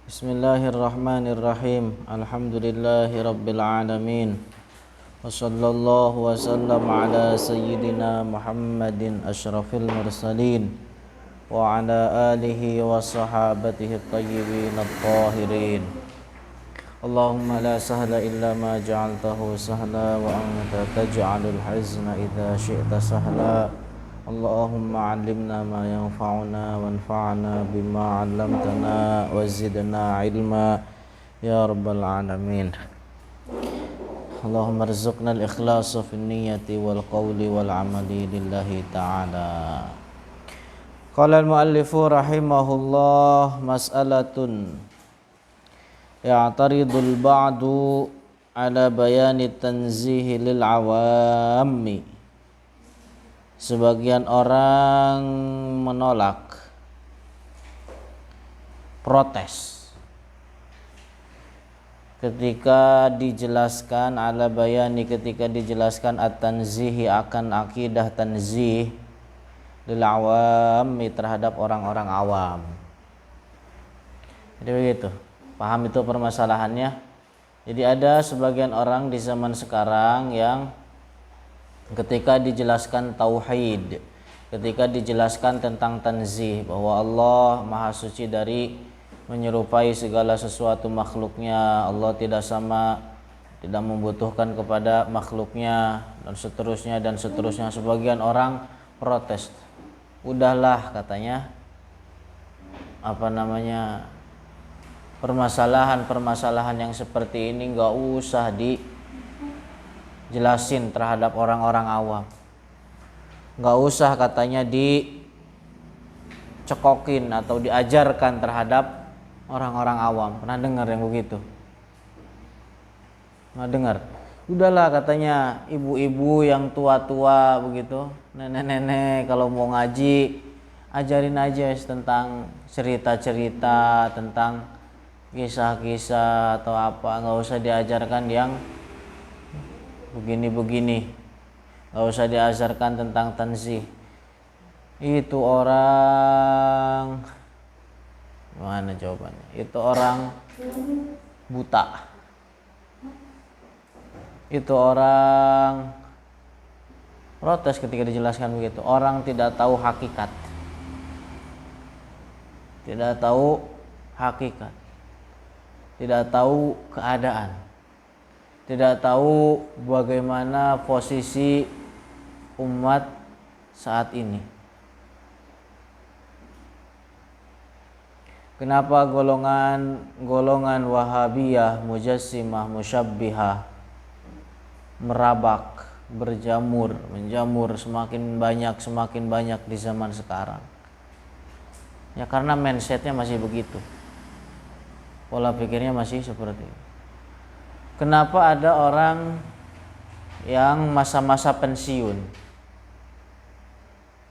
Bismillahirrahmanirrahim. Alhamdulillahi rabbil alamin. Wa sallallahu wa sallam ala sayyidina Muhammadin asyrafil mursalin wa ala alihi wa sahabatihi at-tayyibin at-tahirin. Allahumma la sahla illa ma ja'altahu sahla wa anta taj'alul hazna idza syi'ta sahla. Allahumma 'allimna ma yanfa'una wanfa'na bima 'allamtana wa zidna 'ilma ya rabbal alamin. Allahumma rzuqna al-ikhlasa fin niyyati wal qawli wal 'amali lillahi ta'ala. Qala al-muallifu rahimahullah, mas'alatun ya'taridul ba'du ala bayani tanzihi lil 'awammi. Sebagian orang menolak, protes ketika dijelaskan ala bayani, ketika dijelaskan at-tanzihi akan akidah tanzih lil awami, terhadap orang-orang awam. Jadi begitu, paham itu permasalahannya. Jadi ada sebagian orang di zaman sekarang yang ketika dijelaskan tauhid, ketika dijelaskan tentang tanzih, bahwa Allah maha suci dari menyerupai segala sesuatu makhluknya, Allah tidak sama, tidak membutuhkan kepada makhluknya, dan seterusnya. Sebagian orang protes, udahlah katanya, permasalahan yang seperti ini nggak usah dijelasin terhadap orang-orang awam, nggak usah katanya dicekokin atau diajarkan terhadap orang-orang awam. Pernah dengar yang begitu? Pernah dengar? Udahlah katanya, ibu-ibu yang tua-tua begitu, nenek-nenek kalau mau ngaji ajarin aja tentang cerita-cerita, tentang kisah-kisah atau apa, nggak usah diajarkan yang begini-begini, nggak usah diajarkan tentang tanzih. Itu orang, mana jawabannya? Itu orang buta, itu orang protes ketika dijelaskan begitu. Orang tidak tahu hakikat, tidak tahu keadaan, tidak tahu bagaimana posisi umat saat ini. Kenapa golongan Wahabiyah, Mujassimah, Musyabbihah merabak, menjamur semakin banyak di zaman sekarang? Ya karena mindsetnya masih begitu, pola pikirnya masih seperti itu. Kenapa ada orang yang masa-masa pensiun?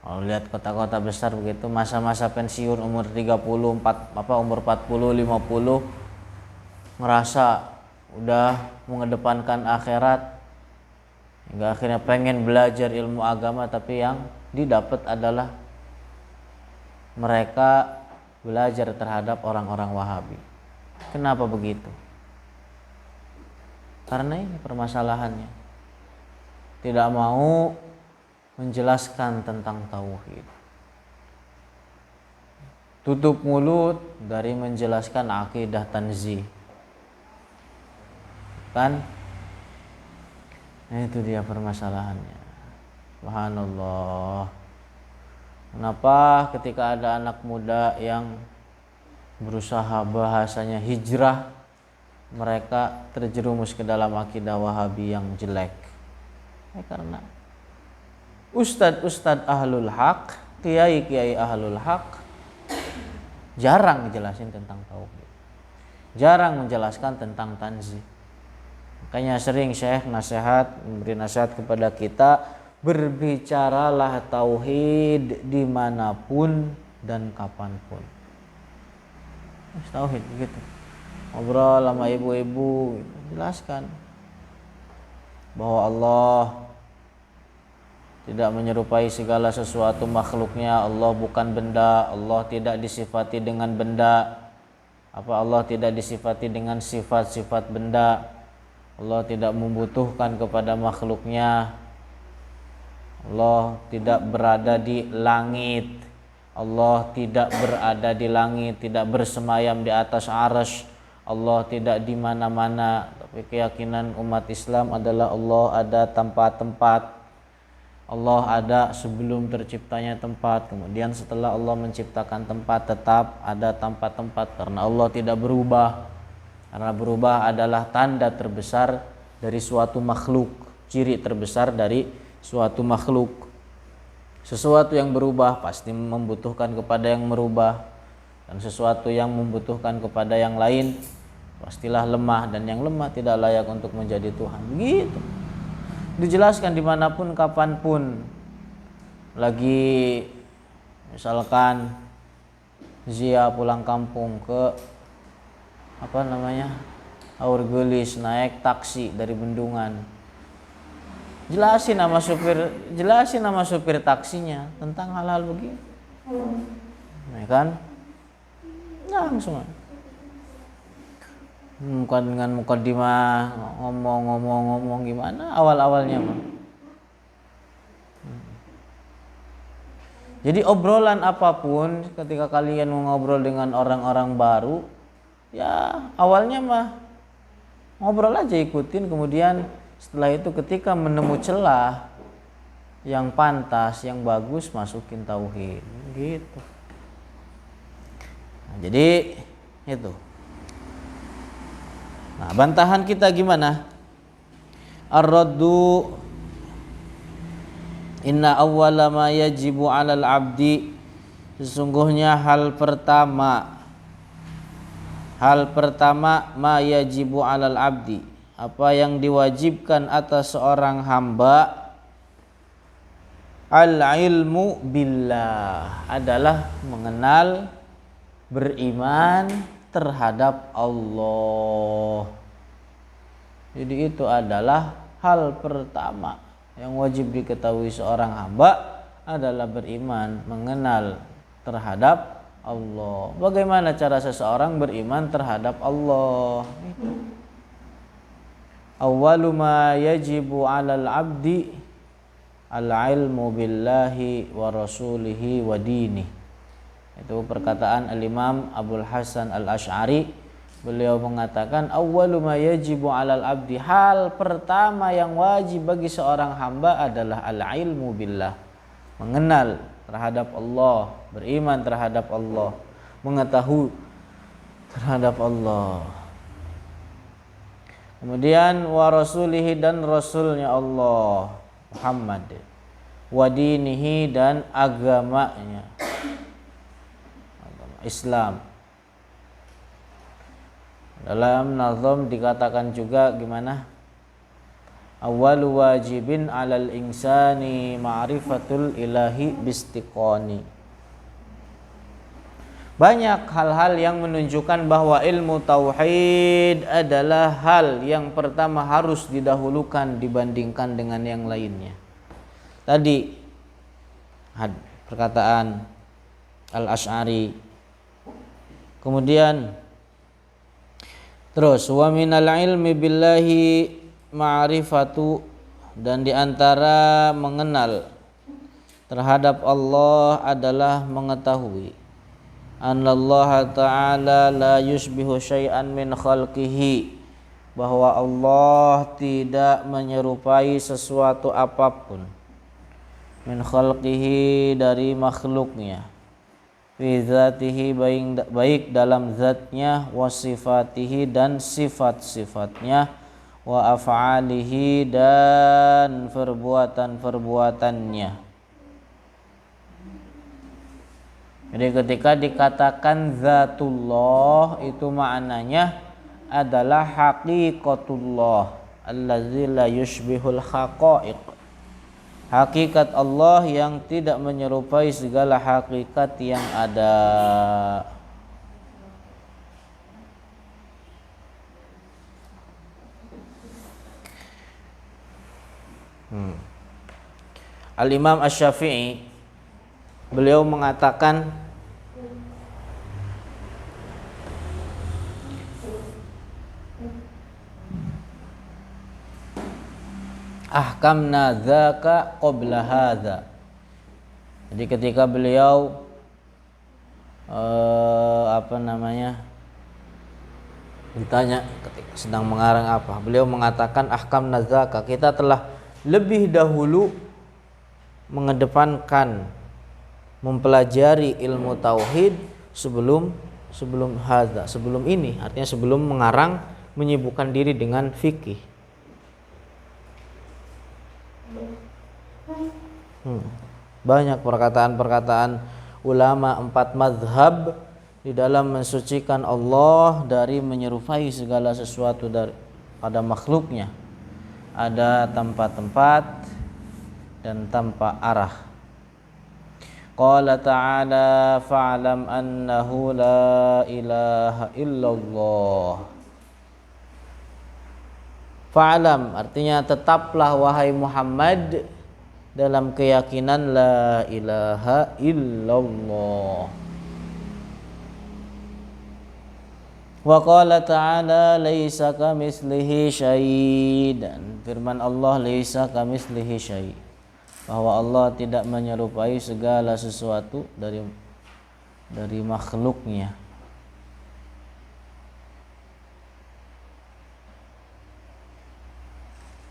Kalau lihat kota-kota besar begitu, masa-masa pensiun umur 40, 50 merasa udah mengedepankan akhirat, hingga akhirnya pengen belajar ilmu agama, tapi yang didapat adalah mereka belajar terhadap orang-orang Wahabi. Kenapa begitu? Karena ini permasalahannya, tidak mau menjelaskan tentang tauhid, tutup mulut dari menjelaskan akidah tanzih, kan? Nah, itu dia permasalahannya. Subhanallah. Kenapa ketika ada anak muda yang berusaha bahasanya hijrah, mereka terjerumus ke dalam akidah Wahabi yang jelek? Karena ustadz ahlul haq, kiai ahlul haq jarang menjelaskan tentang tauhid, jarang menjelaskan tentang tanzih. Makanya sering Syekh memberi nasihat kepada kita, berbicaralah tauhid dimanapun dan kapanpun. Tauhid begitu. Ngobrol sama ibu-ibu, jelaskan bahwa Allah tidak menyerupai segala sesuatu makhluknya. Allah bukan benda, Allah tidak disifati dengan benda. Apa Allah tidak disifati dengan sifat-sifat benda? Allah tidak membutuhkan kepada makhluknya. Allah tidak berada di langit. Allah tidak berada di langit, tidak bersemayam di atas arsy. Allah tidak di mana-mana. Tapi keyakinan umat Islam adalah Allah ada tanpa tempat. Allah ada sebelum terciptanya tempat, kemudian setelah Allah menciptakan tempat tetap ada tanpa tempat, karena Allah tidak berubah. Karena berubah adalah tanda terbesar dari suatu makhluk, ciri terbesar dari suatu makhluk. Sesuatu yang berubah pasti membutuhkan kepada yang merubah, dan sesuatu yang membutuhkan kepada yang lain pastilah lemah, dan yang lemah tidak layak untuk menjadi Tuhan. Begitu dijelaskan dimanapun kapanpun. Lagi misalkan Zia pulang kampung ke Aurgelis, naik taksi dari Bendungan, jelasin nama supir taksinya tentang hal-hal begini, ya kan? Langsung bukan dengan mukadimah ngomong gimana awal-awalnya mah. Jadi obrolan apapun ketika kalian ngobrol dengan orang-orang baru, ya awalnya mah ngobrol aja, ikutin, kemudian setelah itu ketika menemu celah yang pantas, yang bagus, masukin tauhid gitu. Nah, jadi itu. Nah, bantahan kita gimana? Ar-raddu inna awwala ma yajibu 'alal 'abdi, sesungguhnya hal pertama ma yajibu 'alal 'abdi, apa yang diwajibkan atas seorang hamba, al-ilmu billah, adalah mengenal, beriman terhadap Allah. Jadi itu adalah hal pertama yang wajib diketahui seorang hamba, adalah beriman, mengenal terhadap Allah. Bagaimana cara seseorang beriman terhadap Allah? Awwalu ma yajibu 'alal 'abdi al-ilmu billahi wa rasulihi wa dinihi. Itu perkataan Al-Imam Abul Hasan Al-Asy'ari. Beliau mengatakan awwalu ma yajibu 'alal 'abdi, hal pertama yang wajib bagi seorang hamba adalah al-ilmu billah, mengenal terhadap Allah, beriman terhadap Allah, mengetahui terhadap Allah. Kemudian wa rasulihi, dan rasulnya Allah Muhammad, wa dinihi, dan agamanya Islam. Dalam nazam dikatakan juga gimana? Awwalu wajibin 'alal insani ma'rifatul ilahi bistiqani. Banyak hal-hal yang menunjukkan bahwa ilmu tauhid adalah hal yang pertama harus didahulukan dibandingkan dengan yang lainnya. Tadi perkataan Al-Asy'ari. Kemudian terus wa minal ilmi billahi ma'rifatu, dan diantara mengenal terhadap Allah adalah mengetahui anallaha ta'ala la yushbihu syai'an min khalqihi, bahwa Allah tidak menyerupai sesuatu apapun min khalqihi, dari makhluknya, fi zatihi, baik dalam zatnya, wa sifatihi, dan sifat-sifatnya, wa af'alihi, dan perbuatan-perbuatannya. Jadi ketika dikatakan zatullah, itu maknanya adalah haqiqatullah allazi la yushbihul haqa'iq, hakikat Allah yang tidak menyerupai segala hakikat yang ada. Al-Imam Asy-Syafi'i, beliau mengatakan ahkamna dzaka qabla hadza. Jadi ketika beliau ditanya ketika sedang mengarang apa, beliau mengatakan ahkamna dzaka, kita telah lebih dahulu mengedepankan mempelajari ilmu tauhid sebelum hadza, sebelum ini, artinya sebelum mengarang menyibukkan diri dengan fikih. Banyak perkataan-perkataan ulama 4 mazhab di dalam mensucikan Allah dari menyerupai segala sesuatu pada makhluknya. Ada tanpa tempat dan tanpa arah. Qala ta'ala fa'lam annahu la ilaha illallah. Fa'lam artinya tetaplah wahai Muhammad dalam keyakinan la ilaha illallah. Wa qala ta'ala laisa kamitslihi syai', dan firman Allah laisa kamitslihi syai', bahwa Allah tidak menyerupai segala sesuatu dari makhluknya.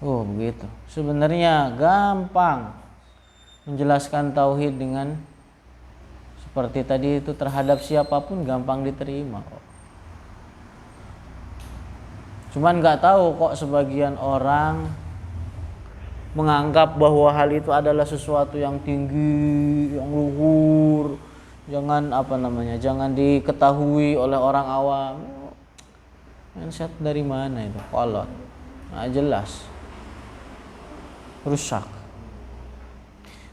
Oh begitu. Sebenarnya gampang menjelaskan tauhid dengan seperti tadi itu, terhadap siapapun gampang diterima kok. Cuman nggak tahu kok sebagian orang menganggap bahwa hal itu adalah sesuatu yang tinggi, yang luhur, jangan diketahui oleh orang awam. Mindset dari mana itu? Kolot, nggak jelas. Rusak.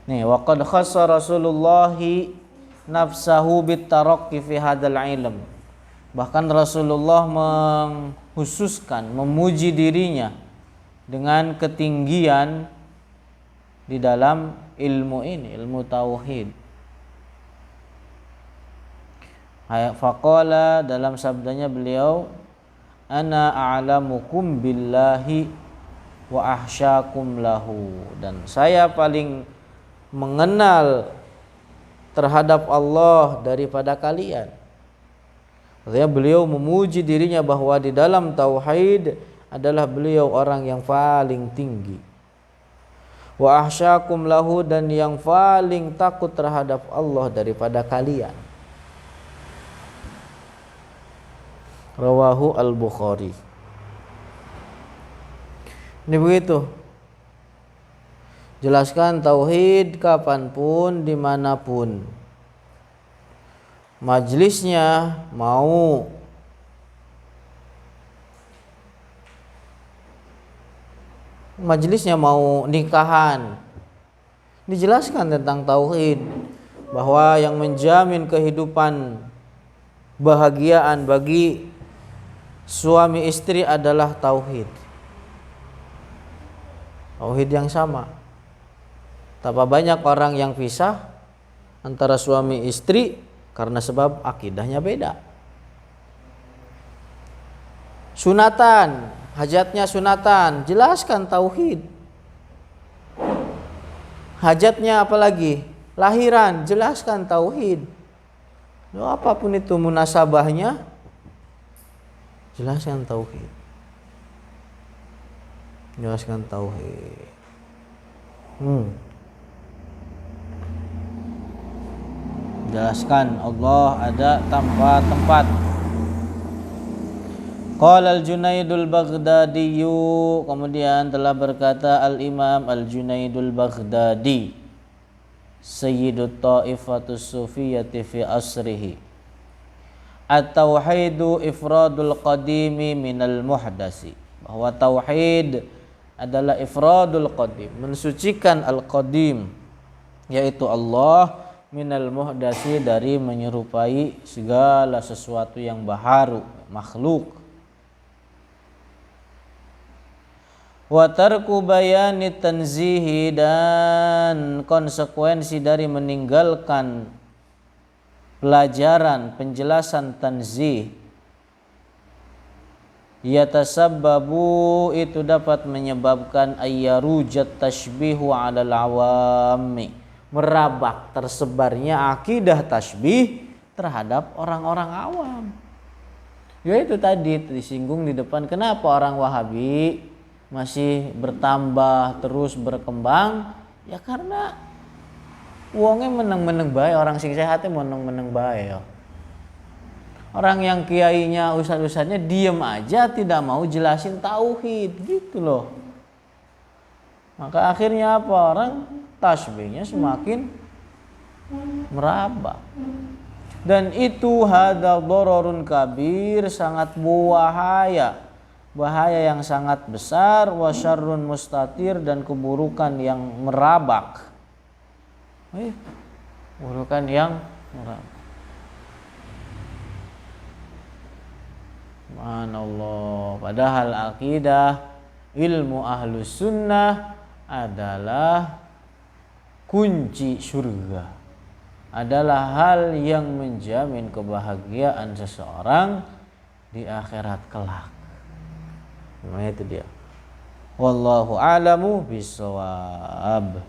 Nih, waqad khassa Rasulullah nafsahu bitaraqi fi hadzal ilm. Bahkan Rasulullah menghususkan, memuji dirinya dengan ketinggian di dalam ilmu ini, ilmu tauhid. Faqala, dalam sabdanya beliau, ana a'lamukum billahi wa ahsyakum lahu, dan saya paling mengenal terhadap Allah daripada kalian. Artinya beliau memuji dirinya bahwa di dalam tauhid adalah beliau orang yang paling tinggi. Wa ahsyakum lahu, dan yang paling takut terhadap Allah daripada kalian. Rawahu al-Bukhari. Ini begitu. Jelaskan tauhid kapanpun, dimanapun. Majlisnya mau nikahan, dijelaskan tentang tauhid, bahwa yang menjamin kehidupan bahagiaan bagi suami istri adalah tauhid. Tauhid yang sama. Betapa banyak orang yang pisah antara suami istri karena sebab akidahnya beda. Sunatan, hajatnya sunatan, jelaskan tauhid. Hajatnya apalagi? Lahiran, jelaskan tauhid. Apapun itu munasabahnya, jelaskan tauhid. Jelaskan tauhid. Jelaskan Allah ada tanpa tempat. Qala al-Junaidul Baghdadi, kemudian telah berkata al-Imam al-Junaidul Baghdadi, Sayyidut Ta'ifatus Sufiyyati fi asrihi, at-tauhidu ifradul qadimi minal muhdasi, bahwa tauhid adalah ifradul qadim, mensucikan al-qadim, yaitu Allah, minal muhdasi, dari menyerupai segala sesuatu yang baharu, makhluk. Wa tarku bayani tanzihi, dan konsekuensi dari meninggalkan pelajaran penjelasan tanzih, yatasabbabu itu dapat menyebabkan ayyarujat tashbihu 'alal awami, merabak tersebarnya akidah tasbih terhadap orang-orang awam. Yaitu tadi disinggung di depan, kenapa orang Wahabi masih bertambah terus berkembang? Ya karena uangnya meneng-meneng bae, orang sing sehatnya meneng-meneng bae ya. Orang yang kiainya ustaz-ustaznya diem aja tidak mau jelasin tauhid gitu loh. Maka akhirnya apa? Orang tasbihnya semakin merabak. Dan itu hadza dhararun kabir, sangat bahaya. Bahaya yang sangat besar, wa syarrun mustatir, dan keburukan yang merabak. Keburukan yang merabak. Subhanallah. Padahal akidah ilmu ahlus sunnah adalah kunci surga, adalah hal yang menjamin kebahagiaan seseorang di akhirat kelak. Nah itu dia. Wallahu a'lamu bishawab.